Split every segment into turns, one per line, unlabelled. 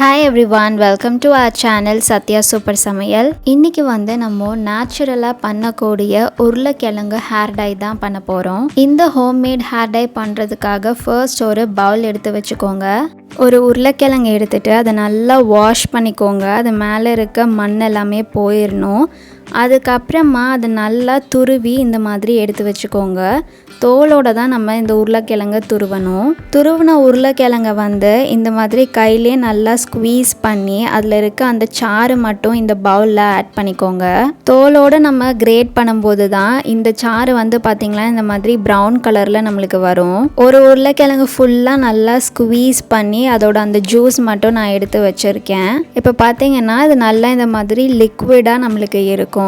Hi everyone, welcome to our channel Satya Super Samayal. இன்னைக்கு நம்ம நேச்சுரலா பண்ணக்கூடிய உருளைக்கிழங்கு ஹேர் டை தான் பண்ண போறோம். இந்த ஹோம்மேட் ஹேர் டை பண்றதுக்காக ஃபர்ஸ்ட் ஒரு பவுல் எடுத்து வச்சுக்கோங்க. ஒரு உருளைக்கிழங்கு எடுத்துட்டு அதை நல்லா வாஷ் பண்ணிக்கோங்க. அது மேலே இருக்க மண் எல்லாமே போயிடணும். அதுக்கப்புறமா அதை நல்லா துருவி இந்த மாதிரி எடுத்து வச்சுக்கோங்க. தோலோட தான் நம்ம இந்த உருளைக்கிழங்கை துருவணும். துருவின உருளைக்கிழங்கை இந்த மாதிரி கையிலே நல்லா ஸ்குவீஸ் பண்ணி அதில் இருக்க அந்த சாறு மட்டும் இந்த பவுலில் ஆட் பண்ணிக்கோங்க. தோலோடு நம்ம கிரேட் பண்ணும்போது தான் இந்த சாறு பார்த்திங்களா இந்த மாதிரி ப்ரௌன் கலரில் நம்மளுக்கு வரும். ஒரு உருளைக்கிழங்கு ஃபுல்லாக நல்லா ஸ்குவீஸ் பண்ணி அதோட அந்த ஜூஸ் மட்டும் நான் எடுத்து வச்சுருக்கேன். இப்போ பார்த்திங்கன்னா இது நல்லா இந்த மாதிரி லிக்விடாக நம்மளுக்கு இருக்கும்.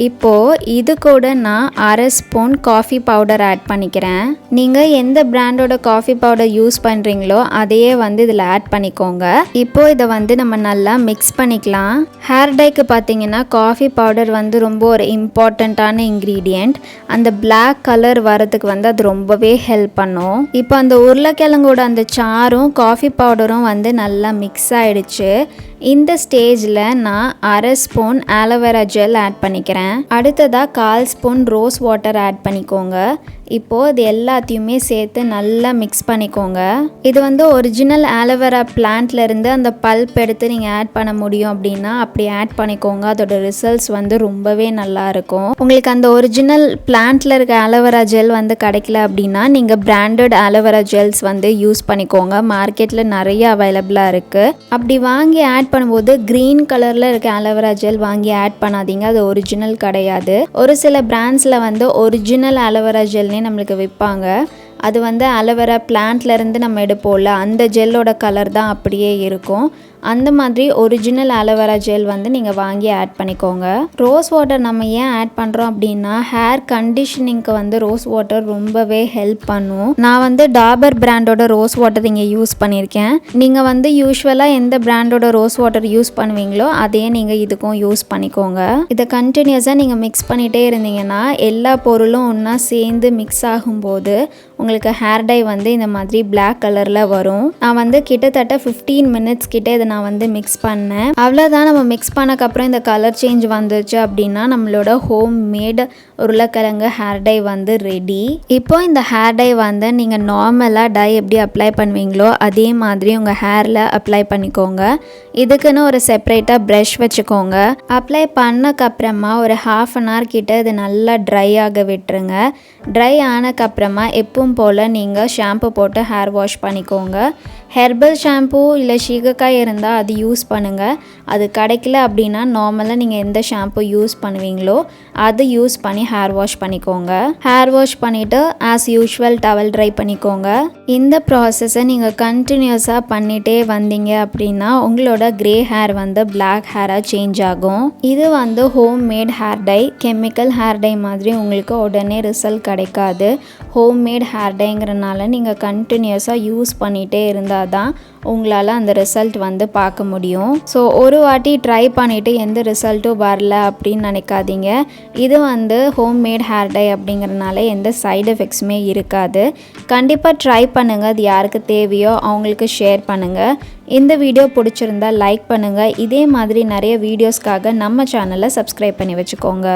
இப்போது இது கூட நான் அரை ஸ்பூன் காஃபி பவுடர் ஆட் பண்ணிக்கிறேன். நீங்கள் எந்த பிராண்டோட காஃபி பவுடர் யூஸ் பண்ணுறீங்களோ அதையே இதில் ஆட் பண்ணிக்கோங்க. இப்போது இதை நம்ம நல்லா மிக்ஸ் பண்ணிக்கலாம். ஹேர் டைக்கு பார்த்தீங்கன்னா காஃபி பவுடர் ரொம்ப ஒரு இம்பார்ட்டண்ட்டான இன்க்ரீடியண்ட். அந்த பிளாக் கலர் வரதுக்கு அது ரொம்பவே ஹெல்ப் பண்ணும். இப்போ அந்த உருளைக்கிழங்கோட அந்த சாரும் காஃபி பவுடரும் நல்லா மிக்ஸ் ஆகிடுச்சு. இந்த ஸ்டேஜில் நான் அரை ஸ்பூன் ஆலோவேரா ஜெல் ஆட் பண்ணிக்கிறேன். அடுத்ததாக 1/4 ஸ்பூன் ரோஸ் வாட்டர் ஆட் பண்ணிக்கோங்க. இப்போது இது எல்லாத்தையுமே சேர்த்து நல்லா மிக்ஸ் பண்ணிக்கோங்க. இது ஒரிஜினல் ஆலோவேரா பிளான்ட்லேருந்து அந்த பல்ப் எடுத்து நீங்கள் ஆட் பண்ண முடியும் அப்படின்னா அப்படி ஆட் பண்ணிக்கோங்க. அதோட ரிசல்ட்ஸ் ரொம்பவே நல்லாயிருக்கும். உங்களுக்கு அந்த ஒரிஜினல் பிளான்ட்டில் இருக்க ஆலோவேரா ஜெல் கிடைக்கல அப்படின்னா நீங்கள் பிராண்டட் ஆலோவேரா ஜெல்ஸ் யூஸ் பண்ணிக்கோங்க. மார்க்கெட்டில் நிறைய அவைலபிளாக இருக்குது. அப்படி வாங்கி ஆட் பண்ணும்போது க்ரீன் கலரில் இருக்க ஆலோவேரா ஜெல் வாங்கி ஆட் பண்ணாதீங்க. அது ஒரிஜினல் கிடையாது. ஒரு சில பிராண்ட்ஸில் ஒரிஜினல் ஆலோவேரா ஜெல்னே நம்மளுக்கு விற்பாங்க. அது ஆலோவேரா பிளான்ட்லேருந்து நம்ம எடுப்போம்ல அந்த ஜெல்லோட கலர் தான் அப்படியே இருக்கும். அந்த மாதிரி ஒரிஜினல் ஆலோவேரா ஜெல் நீங்கள் வாங்கி ஆட் பண்ணிக்கோங்க. ரோஸ் வாட்டர் நம்ம ஏன் ஆட் பண்ணுறோம் அப்படின்னா ஹேர் கண்டிஷனிங்க்கு ரோஸ் வாட்டர் ரொம்பவே ஹெல்ப் பண்ணும். நான் டாபர் பிராண்டோட ரோஸ் வாட்டர் இங்கே யூஸ் பண்ணியிருக்கேன். நீங்கள் யூஸ்வலாக எந்த பிராண்டோட ரோஸ் வாட்டர் யூஸ் பண்ணுவீங்களோ அதையே நீங்கள் இதுக்கும் யூஸ் பண்ணிக்கோங்க. இதை கண்டினியூஸாக நீங்கள் மிக்ஸ் பண்ணிகிட்டே இருந்தீங்கன்னா எல்லா பொருளும் ஒன்றா சேர்ந்து மிக்ஸ் ஆகும்போது உங்களுக்கு ஹேர் டை இந்த மாதிரி பிளாக் கலரில் வரும். நான் கிட்டத்தட்ட 15 மினிட்ஸ் கிட்டே இதை நான் மிக்ஸ் பண்ணேன். அவ்வளோதான். நம்ம மிக்ஸ் பண்ணக்கப்புறம் இந்த கலர் சேஞ்ச் வந்துச்சு அப்படின்னா நம்மளோட ஹோம் மேட் உருளைக்கிழங்கு ஹேர் டை ரெடி. இப்போ இந்த ஹேர் டை நீங்கள் நார்மலாக டை எப்படி அப்ளை பண்ணுவீங்களோ அதே மாதிரி உங்கள் ஹேரில் அப்ளை பண்ணிக்கோங்க. இதுக்குன்னு ஒரு செப்பரேட்டாக ப்ரஷ் வச்சுக்கோங்க. அப்ளை பண்ணக்கப்புறமா ஒரு 1/2 அன் ஹவர் கிட்ட இது நல்லா ட்ரை ஆக விட்டுருங்க. ட்ரை ஆனக்கப்புறமா எப்பவும் போல் நீங்கள் ஷாம்பு போட்டு ஹேர் வாஷ் பண்ணிக்கோங்க. ஹெர்பல் ஷாம்பு இல்லை சீகக்காய் இருந்தால் அது யூஸ் பண்ணுங்கள். அது கிடைக்கல அப்படின்னா நார்மலாக நீங்கள் எந்த ஷாம்பு யூஸ் பண்ணுவீங்களோ அது யூஸ் பண்ணி ஹேர் வாஷ் பண்ணிக்கோங்க. ஹேர் வாஷ் பண்ணிவிட்டு ஆஸ் யூஷுவல் டவல் ட்ரை பண்ணிக்கோங்க. இந்த ப்ராசஸை நீங்கள் கண்டினியூஸாக பண்ணிகிட்டே வந்தீங்க அப்படின்னா உங்களோட க்ரே ஹேர் பிளாக் ஹேராக சேஞ்ச் ஆகும். இது home made hair dye. Chemical hair dye மாதிரி உங்களுக்கு உடனே ரிசல்ட் கிடைக்காது. ஹோம் மேட் ஹேர் டைங்கிறனால நீங்கள் கண்டினியூஸாக யூஸ் பண்ணிகிட்டே இருந்தால் தான் உங்களால் அந்த ரிசல்ட் பார்க்க முடியும். ஸோ ஒரு வாட்டி ட்ரை பண்ணிவிட்டு எந்த ரிசல்ட்டும் வரல அப்படின்னு நினைக்காதீங்க. இது ஹோம் மேட் ஹேர் டை அப்படிங்கிறனால எந்த சைடு எஃபெக்ட்ஸுமே இருக்காது. கண்டிப்பாக ட்ரை பண்ணுங்கள். அது யாருக்கு தேவையோ அவங்களுக்கு ஷேர் பண்ணுங்கள். இந்த வீடியோ பிடிச்சிருந்தா லைக் பண்ணுங்கள். இதே மாதிரி நிறைய வீடியோஸ்க்காக நம்ம சேனலை சப்ஸ்கிரைப் பண்ணி வச்சுக்கோங்க.